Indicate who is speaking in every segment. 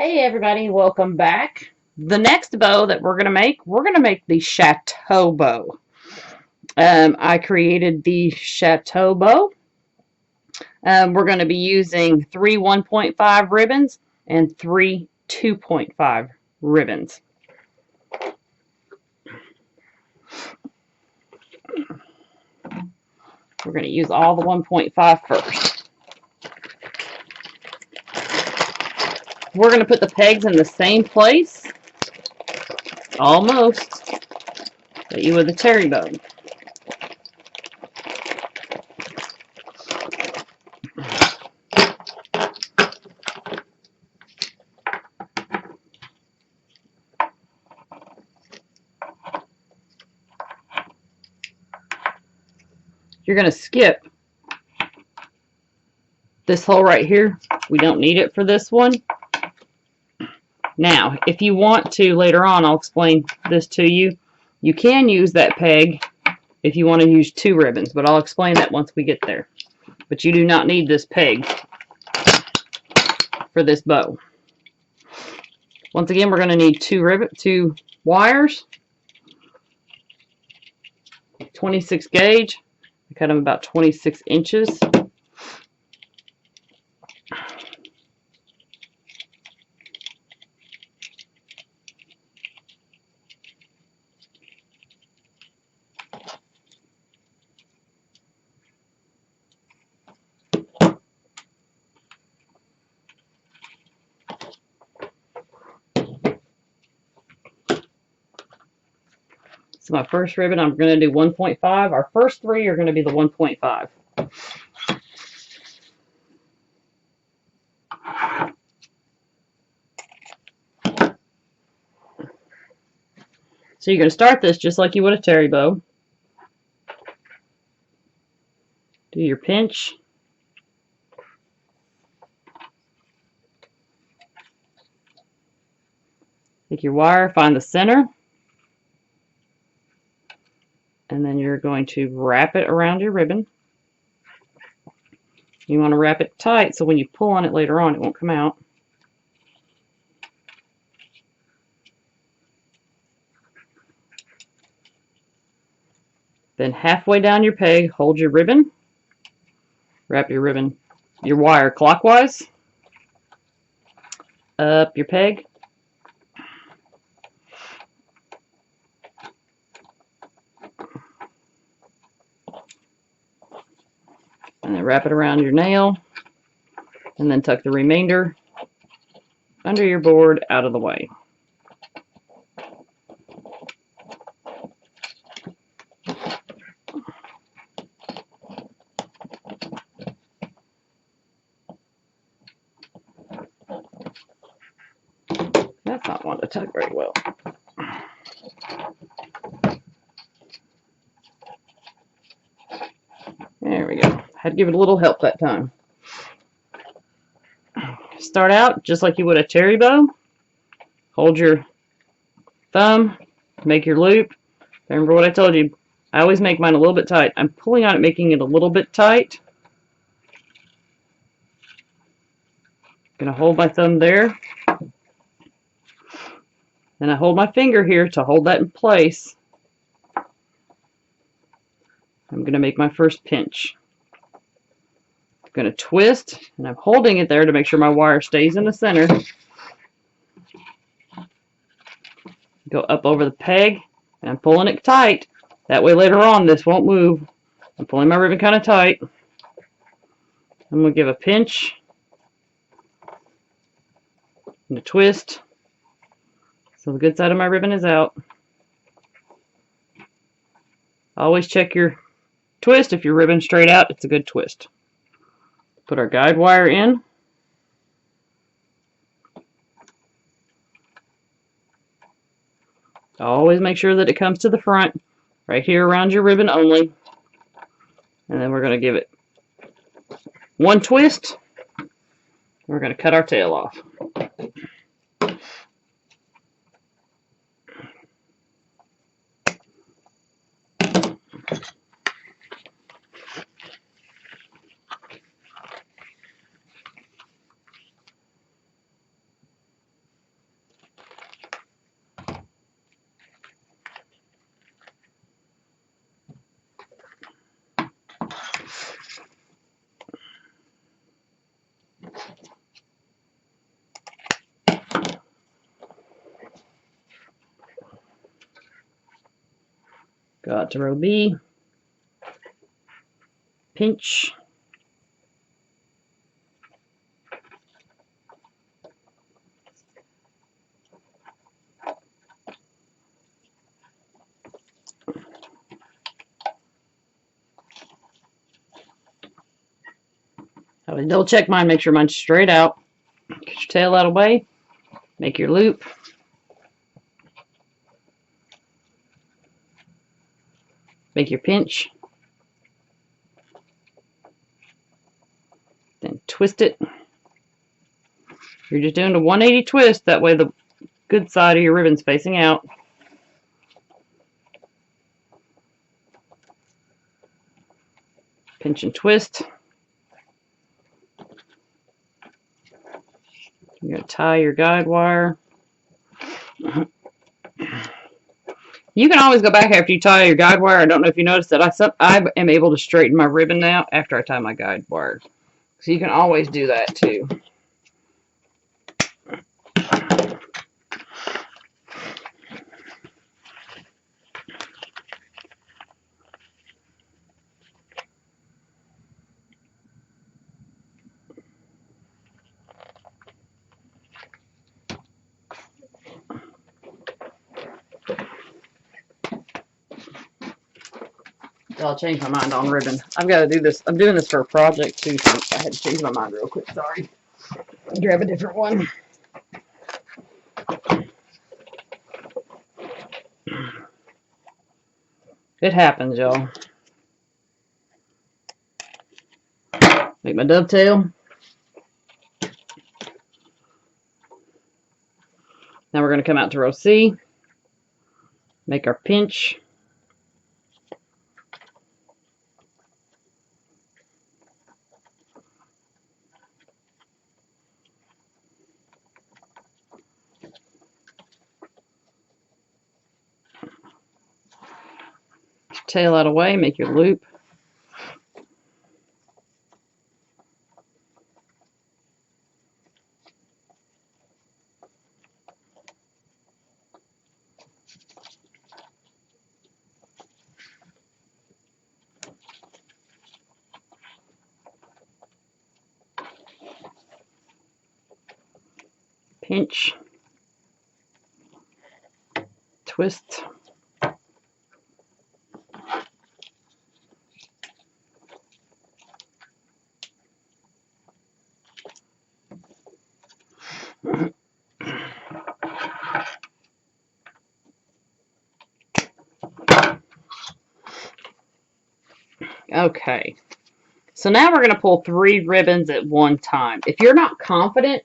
Speaker 1: Hey everybody, welcome back. The next bow that we're gonna make the Chateau Bow. I created the Chateau Bow. We're gonna be using three 1.5 ribbons and three 2.5 ribbons. We're gonna use all the 1.5 first. We're gonna put the pegs in the same place, almost, that you would the terry bow. You're gonna skip this hole right here. We don't need it for this one. Now, if you want to, later on, I'll explain this to you. You can use that peg if you want to use two ribbons, but I'll explain that once we get there. But you do not need this peg for this bow. Once again, we're going to need two wires, 26 gauge. I cut them about 26 inches. So my first ribbon, I'm going to do 1.5. Our first three are going to be the 1.5. So you're going to start this just like you would a terry bow. Do your pinch. Take your wire, find the center. And then you're going to wrap it around your ribbon. You want to wrap it tight so when you pull on it later on, it won't come out. Then halfway down your peg, hold your ribbon. Wrap your wire clockwise. Up your peg. And then wrap it around your nail. And then tuck the remainder under your board out of the way. That's not one to tuck very well. There we go. Had to give it a little help that time. Start out just like you would a terry bow. Hold your thumb, make your loop. Remember what I told you. I always make mine a little bit tight. I'm pulling on it, making it a little bit tight. Gonna hold my thumb there. Then I hold my finger here to hold that in place. I'm gonna make my first pinch. I'm gonna twist, and I'm holding it there to make sure my wire stays in the center. Go up over the peg, and I'm pulling it tight. That way later on this won't move. I'm pulling my ribbon kind of tight. I'm gonna give a pinch and a twist. So the good side of my ribbon is out. Always check your twist. If your ribbon's straight out, it's a good twist. Put our guide wire in. Always make sure that it comes to the front, right here around your ribbon only. And then we're going to give it one twist. We're going to cut our tail off. Go out to row B, pinch, I would double check mine, make sure mine's straight out. Get your tail out of the way, make your loop. Make your pinch. Then twist it. You're just doing a 180 twist, that way the good side of your ribbon's facing out. Pinch and twist. You're going to tie your guide wire. You can always go back after you tie your guide wire. I don't know if you noticed that I am able to straighten my ribbon now after I tie my guide wire. So you can always do that too. I'll change my mind on ribbon. I've got to do this. I'm doing this for a project too, so I had to change my mind real quick. Sorry. Grab a different one. It happens, y'all. Make my dovetail. Now we're going to come out to row C. Make our pinch. Tail out of the way, make your loop. Pinch. Twist. Okay, so now we're going to pull 3 ribbons at one time. If you're not confident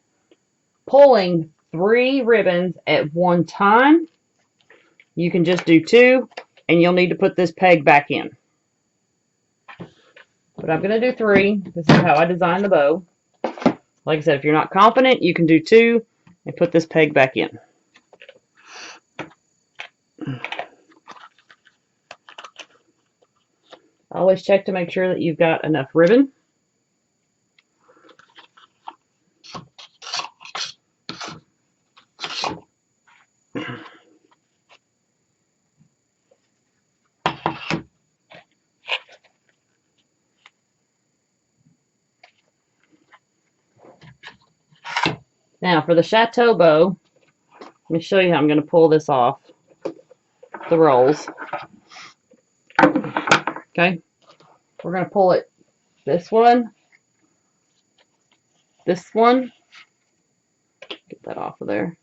Speaker 1: pulling 3 ribbons at one time, you can just do 2, and you'll need to put this peg back in. But I'm going to do 3. This is how I designed the bow. Like I said, if you're not confident, you can do 2 and put this peg back in. Always check to make sure that you've got enough ribbon. Now for the Chateau Bow, let me show you how I'm going to pull this off the rolls. Okay, we're going to pull it this one, get that off of there,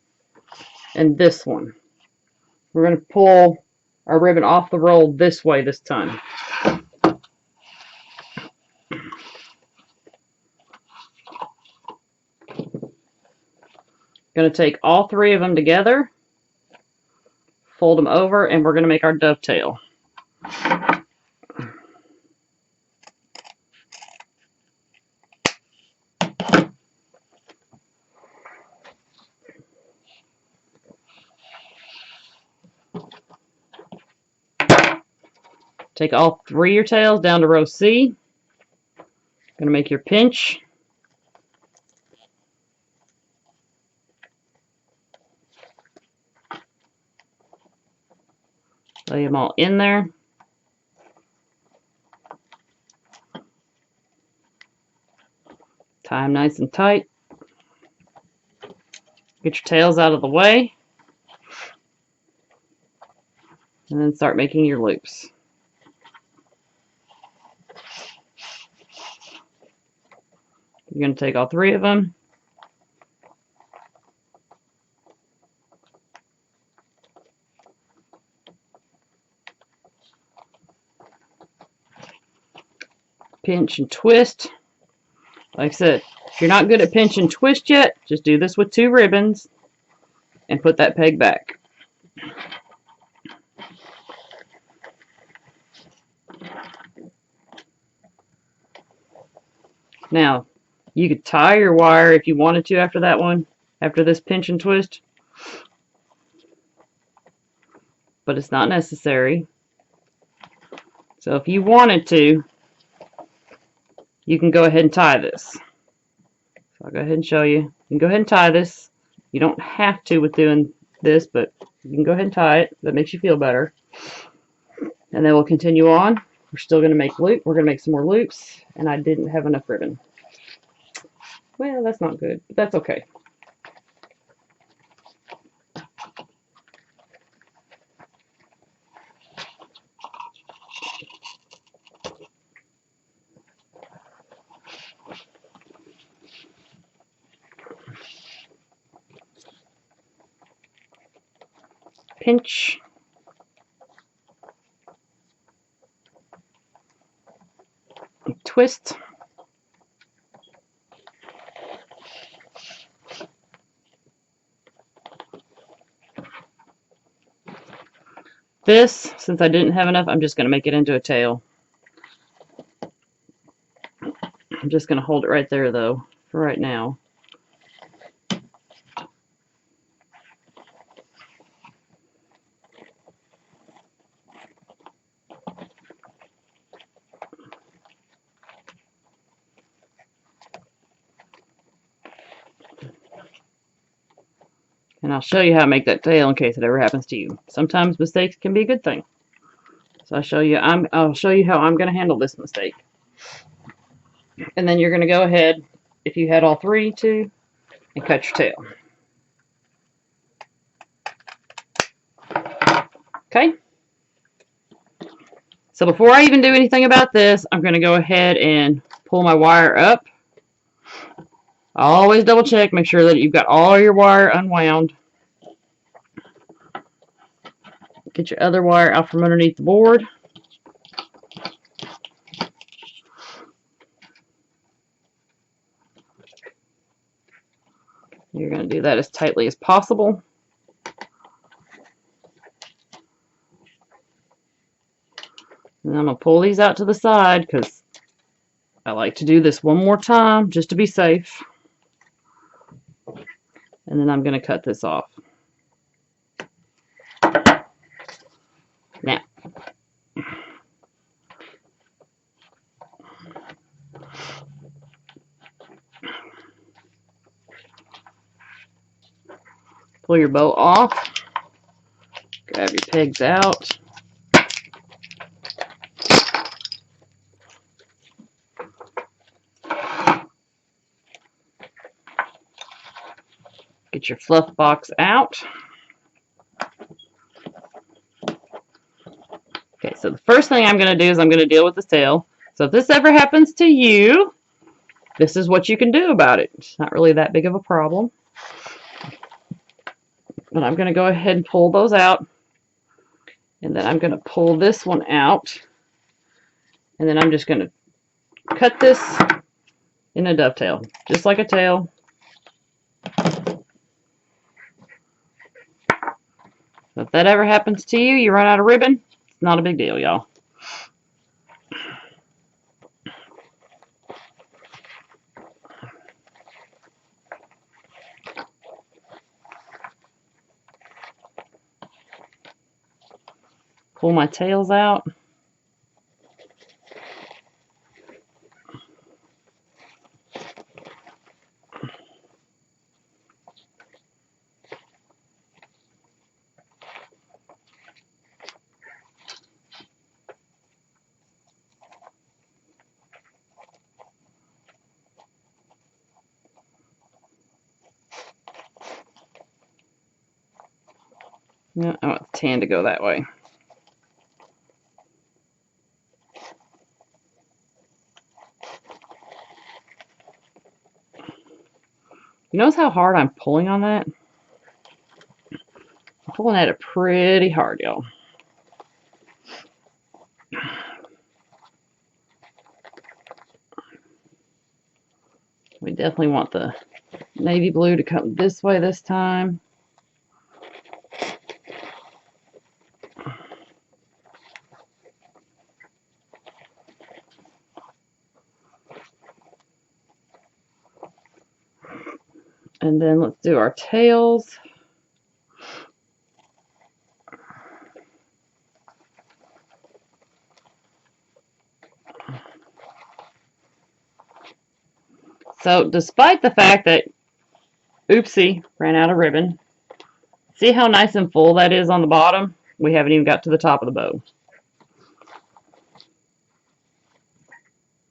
Speaker 1: and this one. We're going to pull our ribbon off the roll this way this time. Going to take all 3 of them together, fold them over, and we're going to make our dovetail. Take all 3 of your tails down to row C. Going to make your pinch. Lay them all in there. Tie them nice and tight. Get your tails out of the way. And then start making your loops. You're going to take all 3 of them. Pinch and twist. Like I said, if you're not good at pinch and twist yet, just do this with 2 ribbons and put that peg back. Now, you could tie your wire if you wanted to after that one, after this pinch and twist, but it's not necessary. So if you wanted to, you can go ahead and tie this. So I'll go ahead and show you. You can go ahead and tie this. You don't have to with doing this, but you can go ahead and tie it. That makes you feel better. And then we'll continue on. We're still going to make loop. We're going to make some more loops, and I didn't have enough ribbon. Well, that's not good, but that's okay. Pinch. Twist. This, since I didn't have enough, I'm just going to make it into a tail. I'm just going to hold it right there, though, for right now. And I'll show you how to make that tail in case it ever happens to you. Sometimes mistakes can be a good thing. So I'll show you how I'm going to handle this mistake. And then you're going to go ahead, if you had all 3 too, and cut your tail. Okay? So before I even do anything about this, I'm going to go ahead and pull my wire up. Always double check, make sure that you've got all your wire unwound. Get your other wire out from underneath the board. You're going to do that as tightly as possible. And I'm going to pull these out to the side because I like to do this one more time just to be safe. And then I'm going to cut this off. Now, pull your bow off. Grab your pegs out. Get your fluff box out. Okay, so the first thing I'm going to do is I'm going to deal with the tail. So if this ever happens to you, this is what you can do about it. It's not really that big of a problem. But I'm going to go ahead and pull those out. And then I'm going to pull this one out. And then I'm just going to cut this in a dovetail, just like a tail. So if that ever happens to you, you run out of ribbon, it's not a big deal, y'all. Pull my tails out. No, I want the tan to go that way. You notice how hard I'm pulling on that? I'm pulling at it pretty hard, y'all. We definitely want the navy blue to come this way this time. And then let's do our tails. So despite the fact that, oopsie, ran out of ribbon, see how nice and full that is on the bottom? We haven't even got to the top of the bow.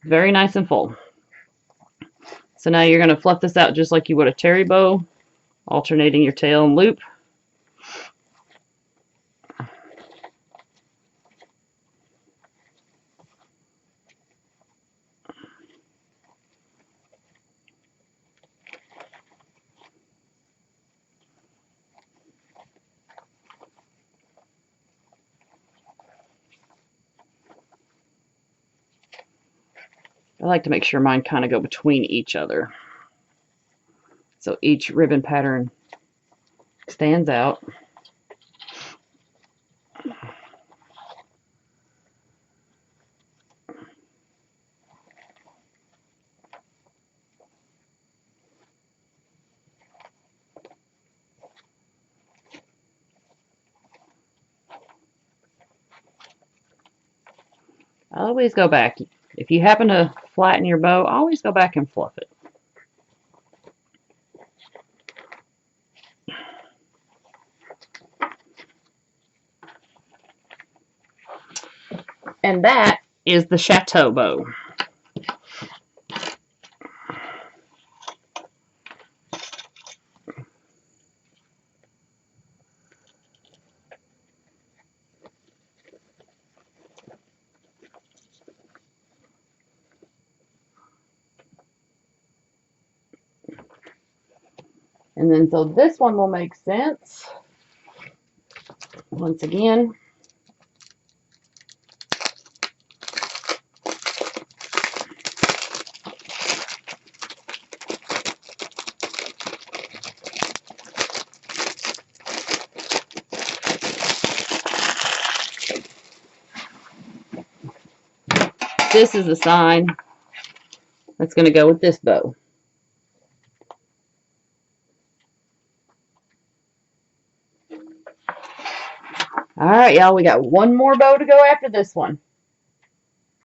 Speaker 1: Very nice and full. So now you're going to fluff this out just like you would a terry bow, alternating your tail and loop. I like to make sure mine kind of go between each other, so each ribbon pattern stands out. Always go back. If you happen to flatten your bow, always go back and fluff it. And that is the Chateau Bow. And then so this one will make sense. Once again, this is the sign that's going to go with this bow. All right, y'all, we got one more bow to go after this one.